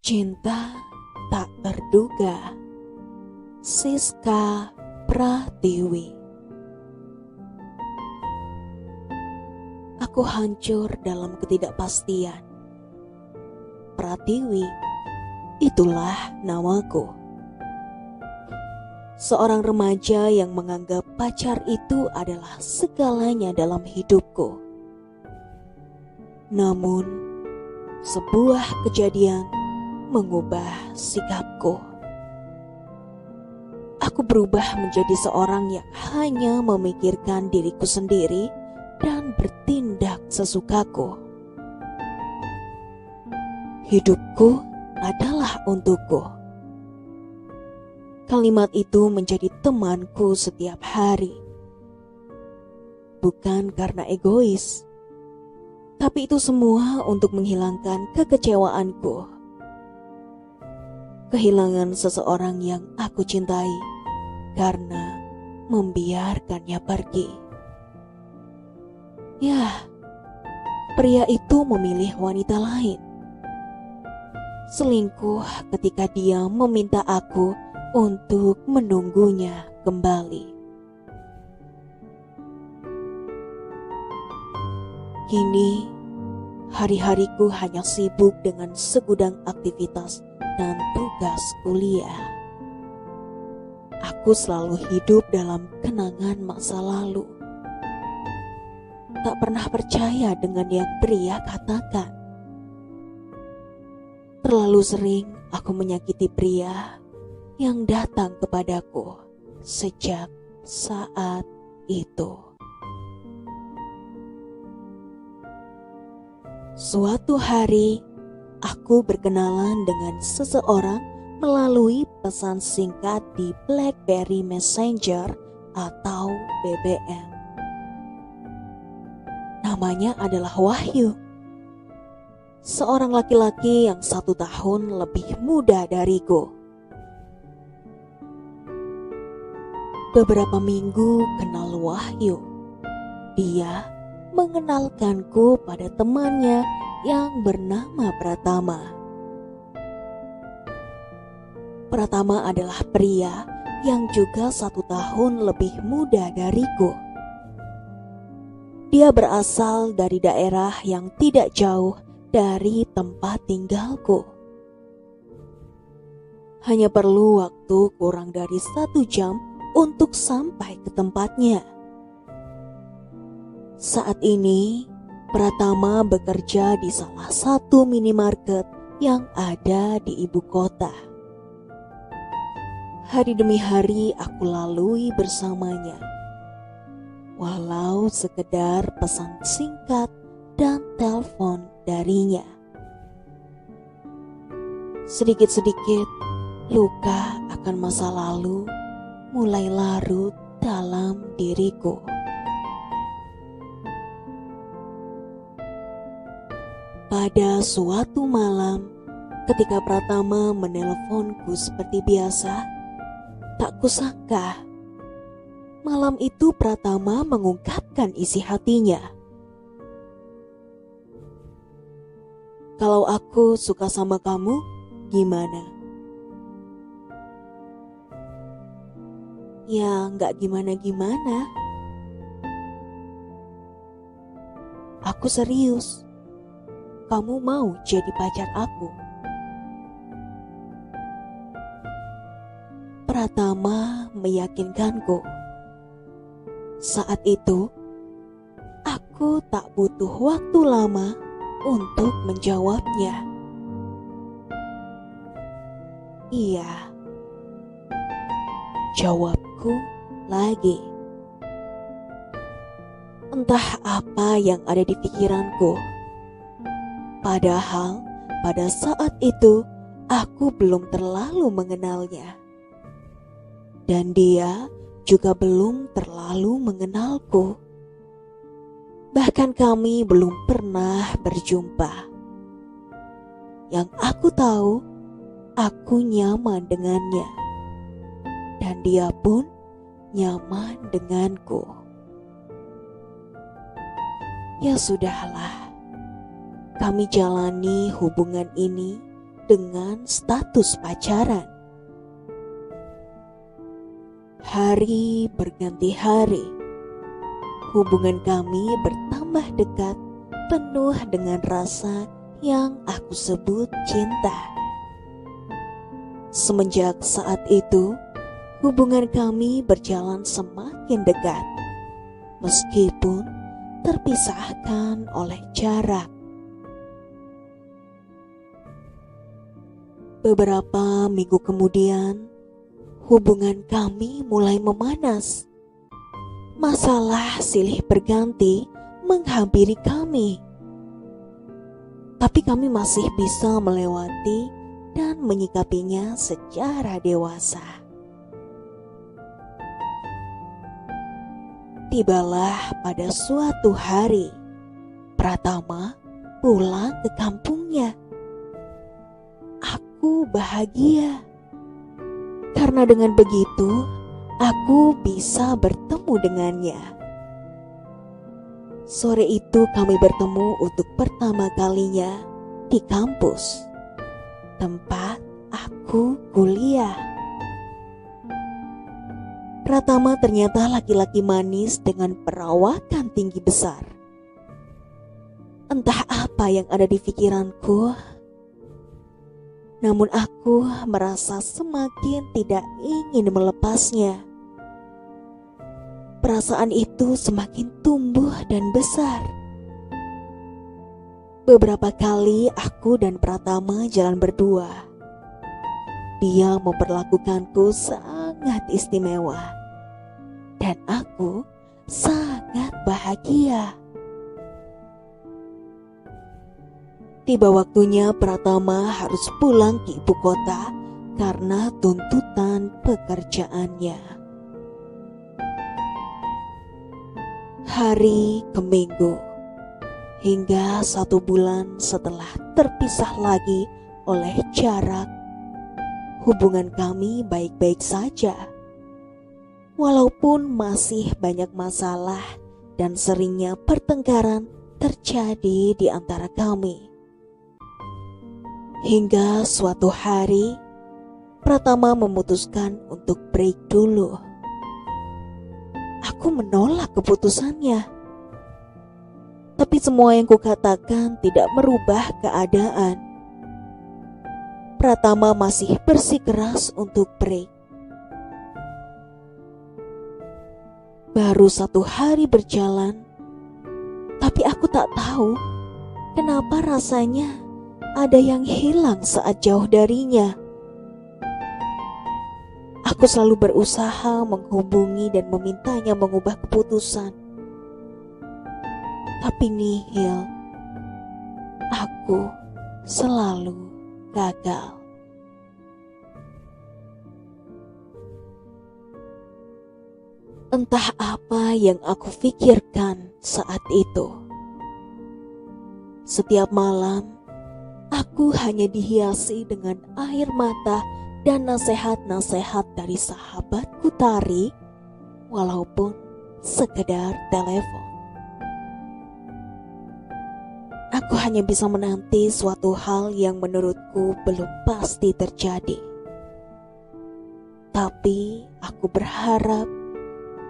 Cinta tak terduga. Siska Pratiwi. Aku hancur dalam ketidakpastian. Pratiwi, itulah namaku. Seorang remaja yang menganggap pacar itu adalah segalanya dalam hidupku. Namun, sebuah kejadian mengubah sikapku. Aku berubah menjadi seorang yang hanya memikirkan diriku sendiri dan bertindak sesukaku. Hidupku adalah untukku. Kalimat itu menjadi temanku setiap hari. Bukan karena egois, tapi itu semua untuk menghilangkan kekecewaanku. Kehilangan seseorang yang aku cintai karena membiarkannya pergi. Ya, pria itu memilih wanita lain. Selingkuh ketika dia meminta aku untuk menunggunya kembali. Kini, hari-hariku hanya sibuk dengan segudang aktivitas dan tugas kuliah. Aku selalu hidup dalam kenangan masa lalu. Tak pernah percaya dengan yang pria katakan. Terlalu sering aku menyakiti pria yang datang kepadaku sejak saat itu. Suatu hari, aku berkenalan dengan seseorang melalui pesan singkat di BlackBerry Messenger atau BBM. Namanya adalah Wahyu. Seorang laki-laki yang 1 tahun lebih muda dariku. Beberapa minggu kenal Wahyu, dia mengenalkanku pada temannya yang bernama Pratama. Pratama adalah pria yang juga 1 tahun lebih muda dariku. Dia berasal dari daerah yang tidak jauh dari tempat tinggalku. Hanya perlu waktu kurang dari 1 jam untuk sampai ke tempatnya. Saat ini, Pratama bekerja di salah satu minimarket yang ada di ibu kota. Hari demi hari aku lalui bersamanya, walau sekedar pesan singkat dan telepon darinya. Sedikit-sedikit luka akan masa lalu mulai larut dalam diriku. Pada suatu malam, ketika Pratama menelponku seperti biasa, tak kusangka malam itu Pratama mengungkapkan isi hatinya. Kalau aku suka sama kamu, gimana? Ya, nggak gimana-gimana. Aku serius. Kamu mau jadi pacar aku? Pratama meyakinkanku. Saat itu, aku tak butuh waktu lama untuk menjawabnya. Iya, jawabku lagi. Entah apa yang ada di pikiranku. Padahal pada saat itu aku belum terlalu mengenalnya. Dan dia juga belum terlalu mengenalku. Bahkan kami belum pernah berjumpa. Yang aku tahu, aku nyaman dengannya. Dan dia pun nyaman denganku. Ya sudahlah. Kami jalani hubungan ini dengan status pacaran. Hari berganti hari, hubungan kami bertambah dekat, penuh dengan rasa yang aku sebut cinta. Semenjak saat itu, hubungan kami berjalan semakin dekat, meskipun terpisahkan oleh jarak. Beberapa minggu kemudian, hubungan kami mulai memanas. Masalah silih berganti menghampiri kami. Tapi kami masih bisa melewati dan menyikapinya secara dewasa. Tibalah pada suatu hari, Pratama pulang ke kampungnya. Aku bahagia karena dengan begitu aku bisa bertemu dengannya. Sore itu kami bertemu untuk pertama kalinya di kampus, tempat aku kuliah. Pratama ternyata laki-laki manis dengan perawakan tinggi besar. Entah apa yang ada di pikiranku, namun aku merasa semakin tidak ingin melepasnya. Perasaan itu semakin tumbuh dan besar. Beberapa kali aku dan Pratama jalan berdua. Dia memperlakukanku sangat istimewa, dan aku sangat bahagia. Tiba waktunya Pratama harus pulang ke ibu kota karena tuntutan pekerjaannya. Hari ke minggu, hingga 1 bulan setelah terpisah lagi oleh jarak, hubungan kami baik-baik saja. Walaupun masih banyak masalah dan seringnya pertengkaran terjadi di antara kami. Hingga suatu hari, Pratama memutuskan untuk break dulu. Aku menolak keputusannya. Tapi semua yang kukatakan tidak merubah keadaan. Pratama masih bersikeras untuk break. Baru 1 hari berjalan, tapi aku tak tahu kenapa rasanya ada yang hilang saat jauh darinya. Aku selalu berusaha menghubungi dan memintanya mengubah keputusan. Tapi nihil. Aku selalu gagal. Entah apa yang aku pikirkan saat itu. Setiap malam, aku hanya dihiasi dengan air mata dan nasihat-nasihat dari sahabatku Tari, walaupun sekedar telepon. Aku hanya bisa menanti suatu hal yang menurutku belum pasti terjadi. Tapi aku berharap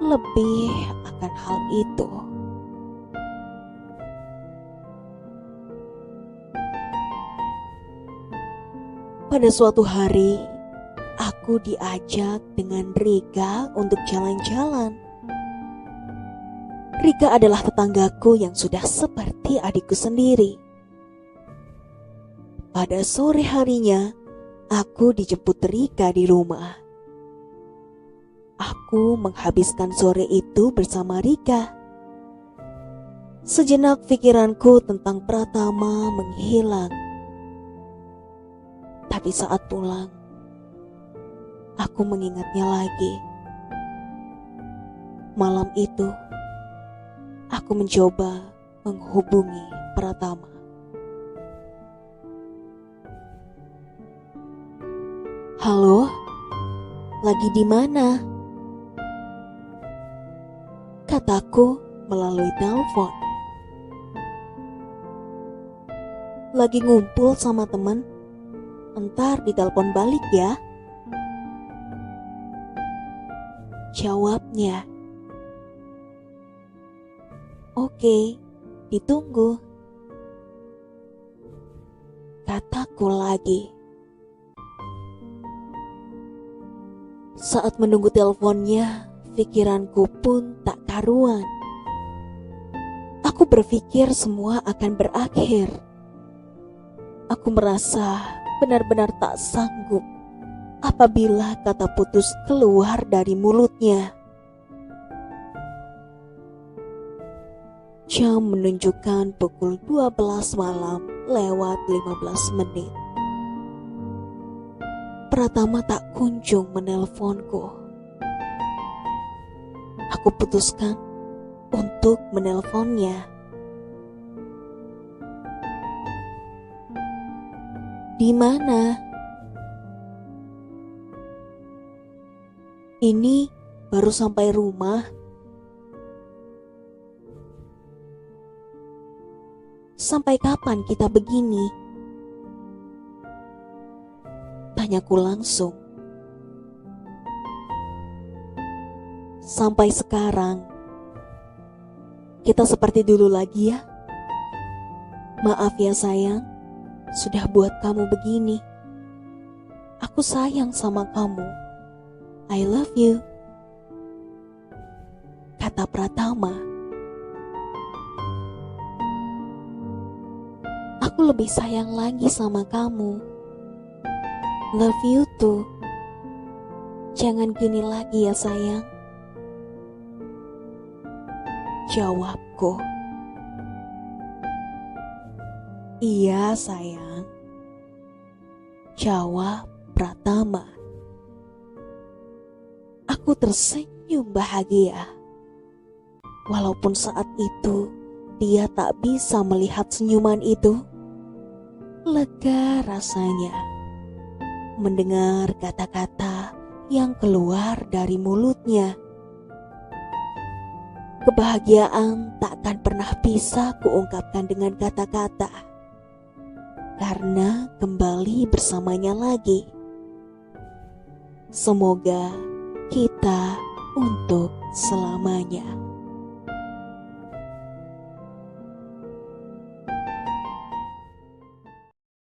lebih akan hal itu. Pada suatu hari, aku diajak dengan Rika untuk jalan-jalan. Rika adalah tetanggaku yang sudah seperti adikku sendiri. Pada sore harinya, aku dijemput Rika di rumah. Aku menghabiskan sore itu bersama Rika. Sejenak pikiranku tentang Pratama menghilang. Tapi saat pulang, aku mengingatnya lagi. Malam itu, aku mencoba menghubungi Pratama. Halo, lagi di mana? Kataku melalui telepon. Lagi ngumpul sama teman. Entar ditelepon balik ya, jawabnya. Oke, ditunggu, kataku lagi. Saat menunggu teleponnya, pikiranku pun tak karuan. Aku berpikir semua akan berakhir. Aku merasa benar-benar tak sanggup apabila kata putus keluar dari mulutnya. Jam menunjukkan pukul 12 malam lewat 15 menit. Pratama tak kunjung menelponku. Aku putuskan untuk menelponnya. Di mana? Ini baru sampai rumah. Sampai kapan kita begini? Tanyaku langsung. Sampai sekarang. Kita seperti dulu lagi ya. Maaf ya sayang, sudah buat kamu begini. Aku sayang sama kamu. I love you, kata Pratama. Aku lebih sayang lagi sama kamu. Love you too. Jangan gini lagi ya sayang, jawabku. Iya sayang, jawab Pratama. Aku tersenyum bahagia. Walaupun saat itu dia tak bisa melihat senyuman itu. Lega rasanya mendengar kata-kata yang keluar dari mulutnya. Kebahagiaan tak akan pernah bisa kuungkapkan dengan kata-kata. Karena kembali bersamanya lagi. Semoga kita untuk selamanya.